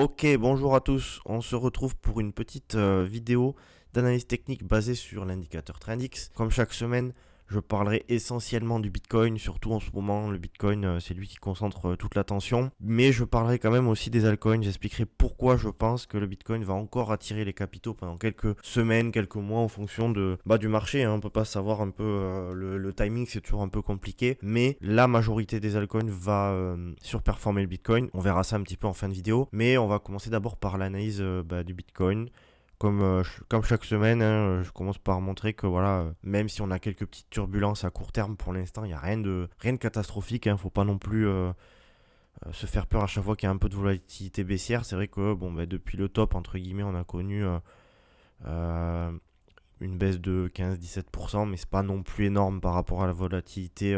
Ok, bonjour à tous. On se retrouve pour une petite vidéo d'analyse technique basée sur l'indicateur Trendix. Comme chaque semaine, je parlerai essentiellement du Bitcoin, surtout en ce moment. Le Bitcoin, c'est lui qui concentre toute l'attention. Mais je parlerai quand même aussi des altcoins. J'expliquerai pourquoi je pense que le Bitcoin va encore attirer les capitaux pendant quelques semaines, quelques mois en fonction du marché. On ne peut pas savoir un peu le timing, c'est toujours un peu compliqué. Mais la majorité des altcoins va surperformer le Bitcoin. On verra ça un petit peu en fin de vidéo. Mais on va commencer d'abord par l'analyse du Bitcoin. Comme chaque semaine, je commence par montrer que voilà, même si on a quelques petites turbulences à court terme pour l'instant, il n'y a rien de catastrophique. Faut pas non plus se faire peur à chaque fois qu'il y a un peu de volatilité baissière. C'est vrai que depuis le top, entre guillemets, on a connu euh, une baisse de 15-17%, mais c'est pas non plus énorme par rapport à la volatilité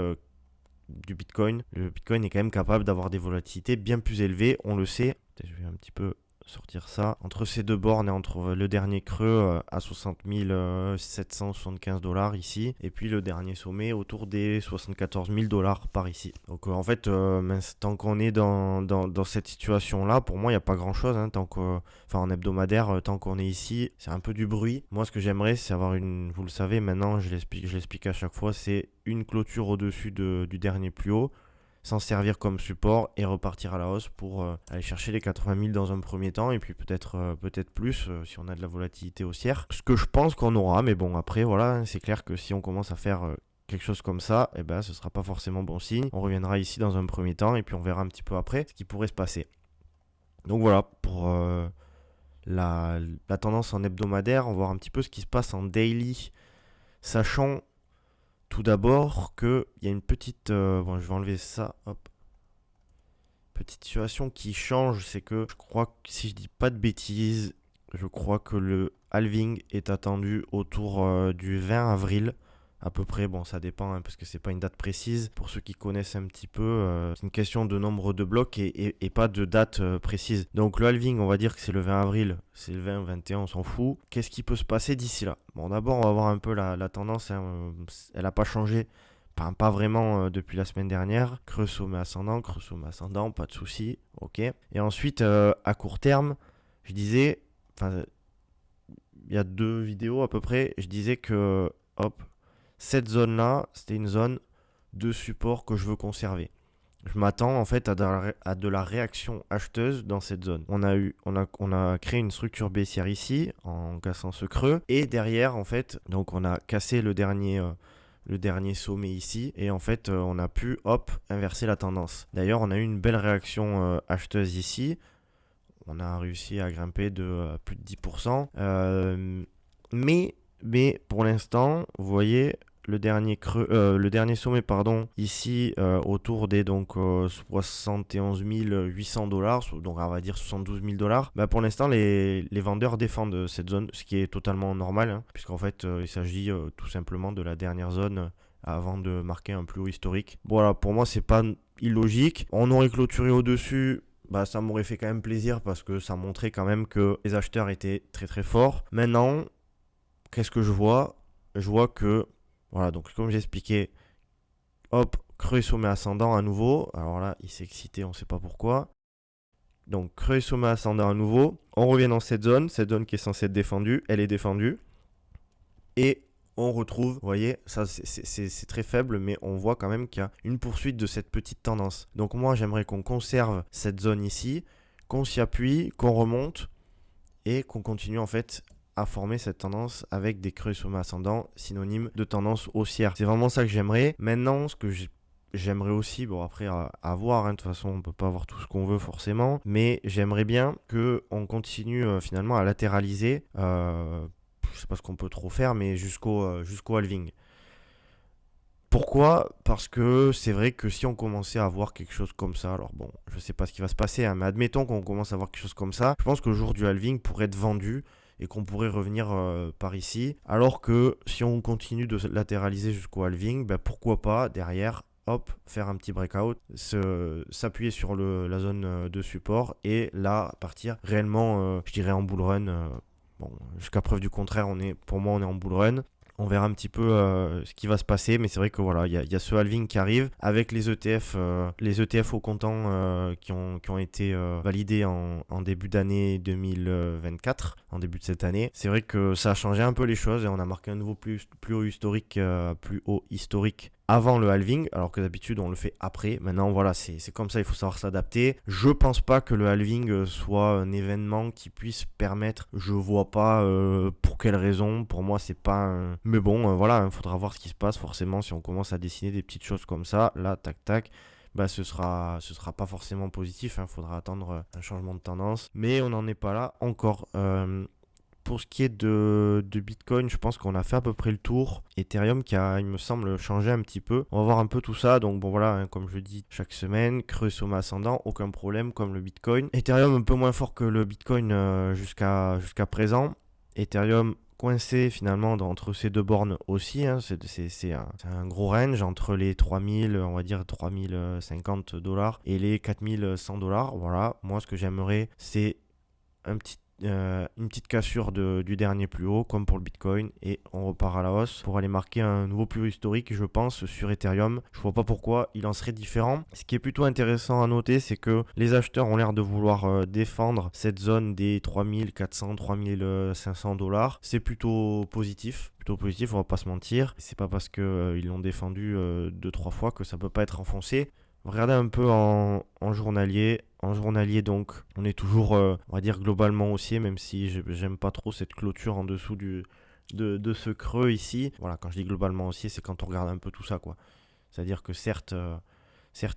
du Bitcoin. Le Bitcoin est quand même capable d'avoir des volatilités bien plus élevées, on le sait. Je vais un petit peu sortir ça. Entre ces deux bornes et entre le dernier creux à 60 775 dollars ici, et puis le dernier sommet autour des 74 000 dollars par ici. Donc en fait, tant qu'on est dans cette situation-là, pour moi, il n'y a pas grand-chose. En hebdomadaire, tant qu'on est ici, c'est un peu du bruit. Moi, ce que j'aimerais, c'est avoir vous le savez, maintenant, je l'explique à chaque fois, c'est une clôture au-dessus du dernier plus haut, s'en servir comme support et repartir à la hausse pour aller chercher les 80 000 dans un premier temps et puis peut-être plus si on a de la volatilité haussière. Ce que je pense qu'on aura, mais bon, après, voilà, c'est clair que si on commence à faire quelque chose comme ça, ce sera pas forcément bon signe. On reviendra ici dans un premier temps et puis on verra un petit peu après ce qui pourrait se passer. Donc voilà, pour la tendance en hebdomadaire, on va voir un petit peu ce qui se passe en daily, sachant tout d'abord qu'il y a une petite... je vais enlever ça, hop. Petite situation qui change, c'est que je crois que si je dis pas de bêtises, je crois que le halving est attendu autour du 20 avril. À peu près, bon ça dépend parce que c'est pas une date précise. Pour ceux qui connaissent un petit peu, c'est une question de nombre de blocs et pas de date précise. Donc le halving, on va dire que c'est le 20 avril, c'est le 20, 21, on s'en fout. Qu'est-ce qui peut se passer d'ici là? Bon d'abord on va voir un peu la tendance, elle n'a pas changé. Pas vraiment depuis la semaine dernière. Creux sommet ascendant, pas de souci, ok. Et ensuite, à court terme, je disais, il y a 2 vidéos à peu près, je disais que, hop, cette zone-là, c'était une zone de support que je veux conserver. Je m'attends en fait à de la réaction acheteuse dans cette zone. On a créé une structure baissière ici en cassant ce creux et derrière en fait, donc on a cassé le dernier sommet ici et en fait on a pu inverser la tendance. D'ailleurs on a eu une belle réaction acheteuse ici, on a réussi à grimper de plus de 10%. Mais pour l'instant vous voyez le dernier sommet ici autour des 71 800 dollars, donc on va dire 72 000 dollars. Pour l'instant les vendeurs défendent cette zone, ce qui est totalement normal, puisqu'en fait il s'agit tout simplement de la dernière zone avant de marquer un plus haut historique. Voilà, pour moi c'est pas illogique. On aurait clôturé au-dessus. Ça m'aurait fait quand même plaisir parce que ça montrait quand même que les acheteurs étaient très très forts. Maintenant, qu'est-ce que je vois? Je vois que voilà, donc comme j'ai expliqué, creux et sommet ascendant à nouveau. Alors là, il s'est excité, on ne sait pas pourquoi. Donc creux et sommet ascendant à nouveau. On revient dans cette zone qui est censée être défendue, elle est défendue. Et on retrouve, vous voyez, ça c'est très faible, mais on voit quand même qu'il y a une poursuite de cette petite tendance. Donc moi, j'aimerais qu'on conserve cette zone ici, qu'on s'y appuie, qu'on remonte et qu'on continue en fait à former cette tendance avec des creux sommets ascendants synonymes de tendance haussière. C'est vraiment ça que j'aimerais. Maintenant, ce que j'aimerais aussi, bon après à voir, de toute façon on peut pas avoir tout ce qu'on veut forcément, mais j'aimerais bien qu'on continue finalement à latéraliser, je sais pas ce qu'on peut trop faire, mais jusqu'au halving. Pourquoi? Parce que c'est vrai que si on commençait à voir quelque chose comme ça, alors bon, je sais pas ce qui va se passer, mais admettons qu'on commence à voir quelque chose comme ça, je pense que le jour du halving pourrait être vendu et qu'on pourrait revenir par ici. Alors que si on continue de latéraliser jusqu'au halving, pourquoi pas derrière, faire un petit breakout, s'appuyer sur la zone de support et là partir réellement, je dirais en bull run. Jusqu'à preuve du contraire, pour moi on est en bull run. On verra un petit peu ce qui va se passer, mais c'est vrai que voilà, il y a ce halving qui arrive avec les ETF au comptant qui ont été validés en début d'année 2024, en début de cette année. C'est vrai que ça a changé un peu les choses et on a marqué un nouveau plus haut historique avant le halving, alors que d'habitude on le fait après. Maintenant voilà, c'est comme ça, il faut savoir s'adapter. Je pense pas que le halving soit un événement qui puisse permettre, je vois pas pour quelle raison, pour moi c'est pas un... Mais bon, voilà, il faudra voir ce qui se passe forcément si on commence à dessiner des petites choses comme ça, là, tac tac. Bah, ce sera pas forcément positif, il faudra attendre un changement de tendance, mais on n'en est pas là encore. Pour ce qui est de Bitcoin, je pense qu'on a fait à peu près le tour. Ethereum qui a, il me semble, changé un petit peu. On va voir un peu tout ça. Donc bon voilà, comme je dis chaque semaine, creux sommet ascendant, aucun problème comme le Bitcoin. Ethereum un peu moins fort que le Bitcoin jusqu'à présent. Ethereum coincé finalement entre ces deux bornes aussi. C'est un gros range entre les 3000, on va dire 3050 $ et les 4100 $. Voilà, moi ce que j'aimerais c'est une petite cassure du dernier plus haut comme pour le Bitcoin et on repart à la hausse pour aller marquer un nouveau plus haut historique, je pense, sur Ethereum. Je vois pas pourquoi il en serait différent. Ce qui est plutôt intéressant à noter, c'est que les acheteurs ont l'air de vouloir défendre cette zone des 3400 3500 $. C'est plutôt positif, on va pas se mentir. C'est pas parce que ils l'ont défendu 2-3 fois que ça peut pas être enfoncé. Regardez un peu en journalier. En journalier, donc, on est toujours, on va dire, globalement haussier, même si j'aime pas trop cette clôture en dessous de ce creux ici. Voilà, quand je dis globalement haussier, c'est quand on regarde un peu tout ça, quoi. C'est-à-dire que certes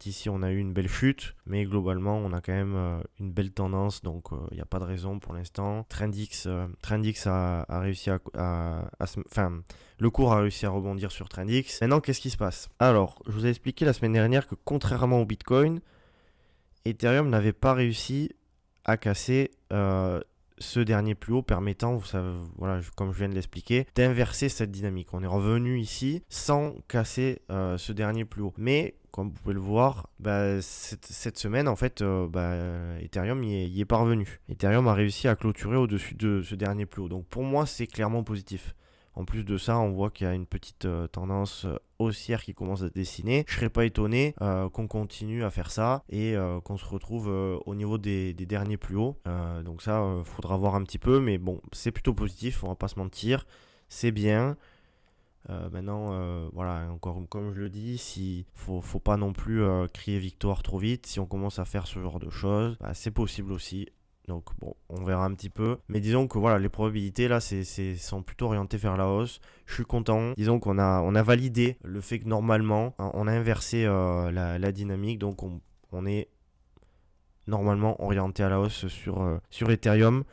ici, on a eu une belle chute, mais globalement, on a quand même une belle tendance, donc il n'y a pas de raison pour l'instant. Trendix a réussi enfin, le cours a réussi à rebondir sur Trendix. Maintenant, qu'est-ce qui se passe? Alors, je vous ai expliqué la semaine dernière que contrairement au Bitcoin, Ethereum n'avait pas réussi à casser ce dernier plus haut, permettant, voilà, comme je viens de l'expliquer, d'inverser cette dynamique. On est revenu ici sans casser ce dernier plus haut. Mais comme vous pouvez le voir, cette semaine, en fait, Ethereum y est parvenu. Ethereum a réussi à clôturer au-dessus de ce dernier plus haut. Donc pour moi, c'est clairement positif. En plus de ça, on voit qu'il y a une petite tendance haussière qui commence à se dessiner. Je ne serais pas étonné qu'on continue à faire ça et qu'on se retrouve au niveau des derniers plus hauts. Donc ça, faudra voir un petit peu. Mais bon, c'est plutôt positif, on va pas se mentir. C'est bien. Maintenant, voilà, encore comme je le dis, faut pas non plus crier victoire trop vite. Si on commence à faire ce genre de choses, c'est possible aussi. Donc bon, on verra un petit peu. Mais disons que voilà, les probabilités là, sont plutôt orientées vers la hausse. Je suis content. Disons qu'on a validé le fait que normalement, on a inversé la dynamique. Donc on est normalement orienté à la hausse sur Ethereum.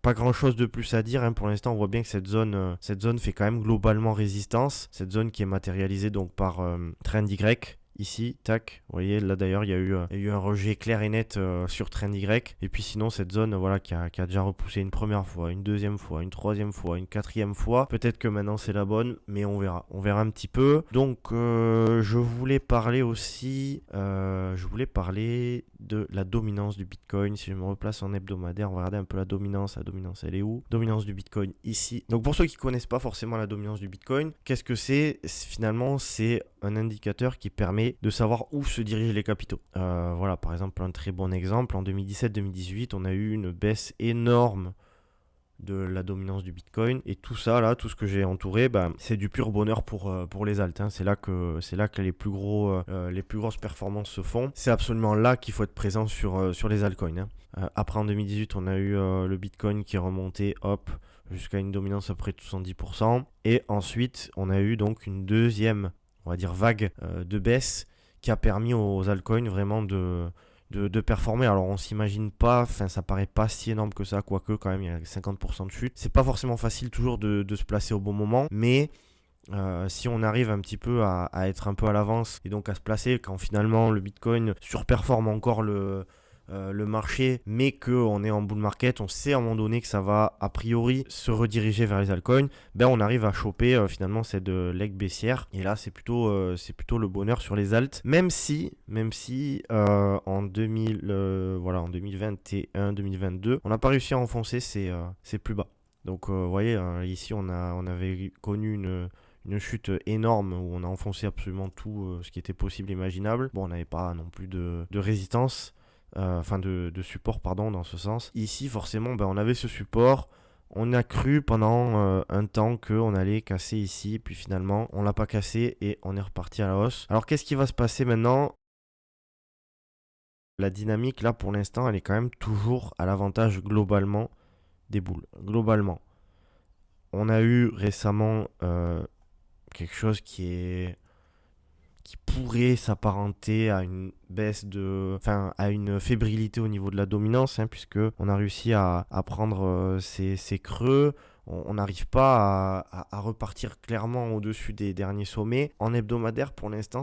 Pas grand chose de plus à dire, pour l'instant on voit bien que cette zone fait quand même globalement résistance, cette zone qui est matérialisée donc par Trend Y. Ici, tac, vous voyez, là d'ailleurs il y a eu un rejet clair et net sur Trend Y. Et puis sinon cette zone voilà, qui a déjà repoussé une première fois, une deuxième fois, une troisième fois, une quatrième fois. Peut-être que maintenant c'est la bonne, mais on verra un petit peu. Donc je voulais parler aussi, de la dominance du Bitcoin. Si je me replace en hebdomadaire, on va regarder un peu la dominance. La dominance, elle est où? Dominance du Bitcoin ici. Donc pour ceux qui ne connaissent pas forcément la dominance du Bitcoin, qu'est-ce que c'est? Finalement, c'est un indicateur qui permet de savoir où se dirigent les capitaux. Voilà, par exemple, un très bon exemple, en 2017-2018, on a eu une baisse énorme de la dominance du Bitcoin, et tout ça là, tout ce que j'ai entouré, c'est du pur bonheur pour les alts, c'est là que les plus grosses performances se font. C'est absolument là qu'il faut être présent sur les altcoins. Après en 2018 on a eu le Bitcoin qui est remonté jusqu'à une dominance à près de 70%, et ensuite on a eu donc une deuxième, on va dire, vague de baisse qui a permis aux altcoins vraiment de performer. Alors on s'imagine pas, ça paraît pas si énorme que ça, quoique quand même il y a 50% de chute. C'est pas forcément facile toujours de se placer au bon moment, mais si on arrive un petit peu à être un peu à l'avance et donc à se placer quand finalement le Bitcoin surperforme encore le marché, mais qu'on est en bull market, on sait à un moment donné que ça va a priori se rediriger vers les altcoins, on arrive à choper finalement cette leg baissière, et là c'est plutôt le bonheur sur les alts, même si en 2021-2022 on n'a pas réussi à enfoncer ces plus bas. Donc vous voyez, ici on avait connu une chute énorme où on a enfoncé absolument tout ce qui était possible et imaginable. Bon, on n'avait pas non plus de résistance, enfin de support, pardon, dans ce sens. Ici, forcément, on avait ce support. On a cru pendant un temps qu'on allait casser ici, puis finalement, on l'a pas cassé et on est reparti à la hausse. Alors, qu'est-ce qui va se passer maintenant? La dynamique, là, pour l'instant, elle est quand même toujours à l'avantage globalement des boules. Globalement. On a eu récemment quelque chose qui pourrait s'apparenter à une baisse enfin, à une fébrilité au niveau de la dominance, puisque on a réussi à prendre ces creux. On n'arrive pas à repartir clairement au-dessus des derniers sommets. En hebdomadaire, pour l'instant,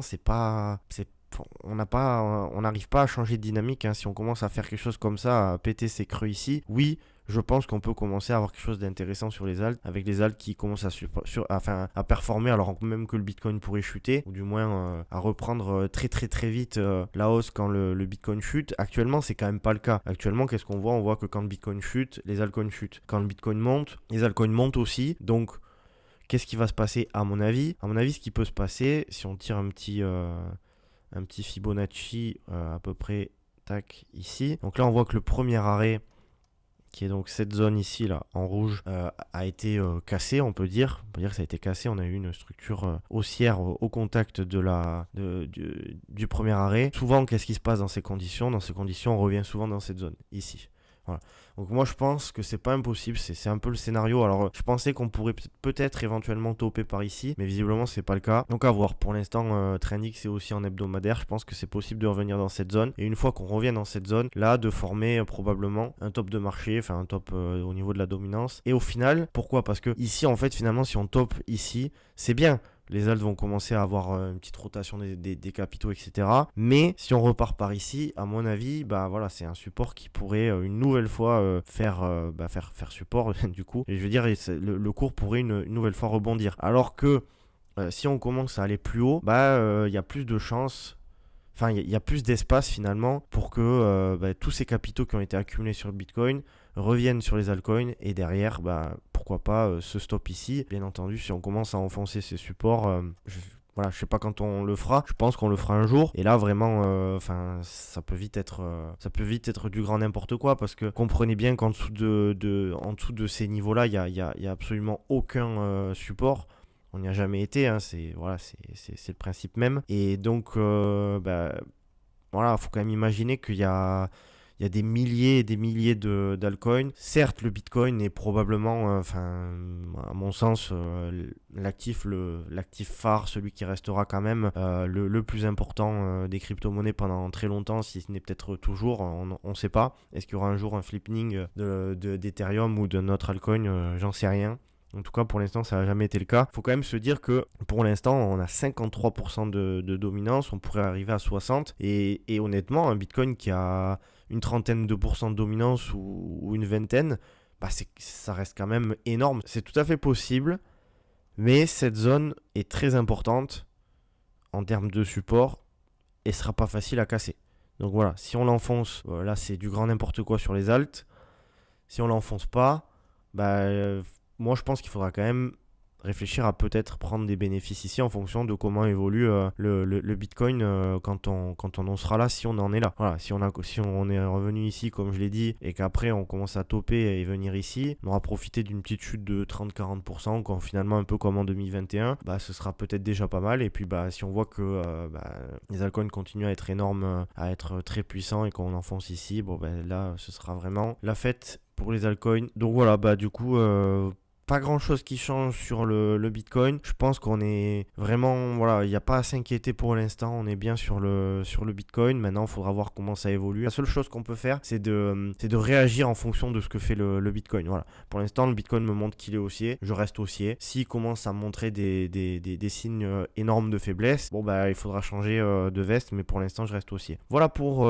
on n'arrive pas à changer de dynamique. Si on commence à faire quelque chose comme ça, à péter ces creux ici, oui, je pense qu'on peut commencer à avoir quelque chose d'intéressant sur les alts, avec les alts qui commencent à performer, alors même que le Bitcoin pourrait chuter, ou du moins à reprendre très très très vite la hausse quand le Bitcoin chute. Actuellement, c'est quand même pas le cas. Actuellement, qu'est-ce qu'on voit? On voit que quand le Bitcoin chute, les altcoins chutent. Quand le Bitcoin monte, les altcoins montent aussi. Donc, qu'est-ce qui va se passer à mon avis? À mon avis, ce qui peut se passer, si on tire un petit Fibonacci à peu près, tac, ici. Donc là, on voit que le premier arrêt, qui est donc cette zone ici, là, en rouge, a été cassée, on peut dire. On peut dire que ça a été cassé. On a eu une structure haussière au contact du premier arrêt. Souvent, qu'est-ce qui se passe dans ces conditions? Dans ces conditions, on revient souvent dans cette zone, ici. Voilà. Donc moi je pense que c'est pas impossible, c'est un peu le scénario. Alors je pensais qu'on pourrait peut-être éventuellement toper par ici, mais visiblement c'est pas le cas. Donc à voir. Pour l'instant Trendix est aussi en hebdomadaire. Je pense que c'est possible de revenir dans cette zone. Et une fois qu'on revient dans cette zone, là de former probablement un top de marché, enfin un top au niveau de la dominance. Et au final, pourquoi? Parce que ici en fait finalement si on top ici, c'est bien. Les alts vont commencer à avoir une petite rotation des capitaux, etc. Mais si on repart par ici, à mon avis, voilà, c'est un support qui pourrait une nouvelle fois faire support du coup. Et je veux dire, le cours pourrait une nouvelle fois rebondir. Alors que si on commence à aller plus haut, il y a plus de chances. Enfin, il y a plus d'espace finalement pour que tous ces capitaux qui ont été accumulés sur le Bitcoin reviennent sur les altcoins et derrière, pourquoi pas ce stop ici. Bien entendu, si on commence à enfoncer ces supports, voilà, je sais pas quand on le fera. Je pense qu'on le fera un jour. Et là, vraiment, ça peut vite être du grand n'importe quoi parce que comprenez bien qu'en dessous en dessous de ces niveaux-là, il y a absolument aucun support. On n'y a jamais été, c'est le principe même. Et donc, voilà, il faut quand même imaginer qu'il y a des milliers et des milliers d'altcoins. Certes, le Bitcoin est probablement, à mon sens, l'actif phare, celui qui restera quand même le plus important des crypto-monnaies pendant très longtemps, si ce n'est peut-être toujours, on ne sait pas. Est-ce qu'il y aura un jour un flipping d'Ethereum ou d'un autre altcoin? J'en sais rien. En tout cas, pour l'instant, ça n'a jamais été le cas. Il faut quand même se dire que pour l'instant, on a 53% de dominance. On pourrait arriver à 60%. Et honnêtement, un Bitcoin qui a une trentaine de pourcents de dominance ou une vingtaine, ça reste quand même énorme. C'est tout à fait possible. Mais cette zone est très importante en termes de support et ne sera pas facile à casser. Donc voilà, si on l'enfonce, là c'est du grand n'importe quoi sur les alts. Si on l'enfonce pas, moi je pense qu'il faudra quand même réfléchir à peut-être prendre des bénéfices ici en fonction de comment évolue le Bitcoin quand on en sera là, si on en est là. Voilà, si on est revenu ici, comme je l'ai dit, et qu'après on commence à toper et venir ici, on aura profité d'une petite chute de 30-40%, quand finalement un peu comme en 2021, ce sera peut-être déjà pas mal. Et puis si on voit que les altcoins continuent à être énormes, à être très puissants et qu'on enfonce ici, là ce sera vraiment la fête pour les altcoins. Donc voilà, du coup pas grand chose qui change sur le Bitcoin. Je pense qu'on est vraiment, voilà, il n'y a pas à s'inquiéter pour l'instant. On est bien sur le Bitcoin. Maintenant, il faudra voir comment ça évolue. La seule chose qu'on peut faire, c'est de réagir en fonction de ce que fait le Bitcoin. Voilà. Pour l'instant, le Bitcoin me montre qu'il est haussier. Je reste haussier. S'il commence à montrer des signes énormes de faiblesse, il faudra changer de veste. Mais pour l'instant, je reste haussier. Voilà pour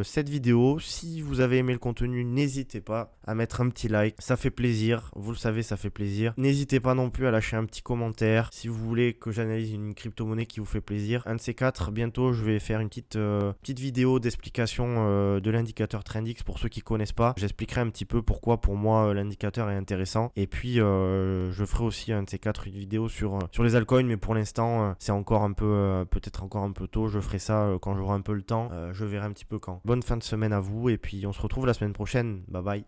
cette vidéo. Si vous avez aimé le contenu, n'hésitez pas à mettre un petit like. Ça fait plaisir. Vous le savez, ça fait plaisir. N'hésitez pas non plus à lâcher un petit commentaire si vous voulez que j'analyse une crypto-monnaie qui vous fait plaisir. Un de ces quatre, bientôt je vais faire une petite vidéo d'explication de l'indicateur Trendix pour ceux qui connaissent pas. J'expliquerai un petit peu pourquoi pour moi l'indicateur est intéressant. Et puis je ferai aussi un de ces quatre une vidéo sur les altcoins, mais pour l'instant c'est encore un peu peut-être encore un peu tôt. Je ferai ça quand j'aurai un peu le temps. Je verrai un petit peu quand. Bonne fin de semaine à vous et puis on se retrouve la semaine prochaine. Bye bye.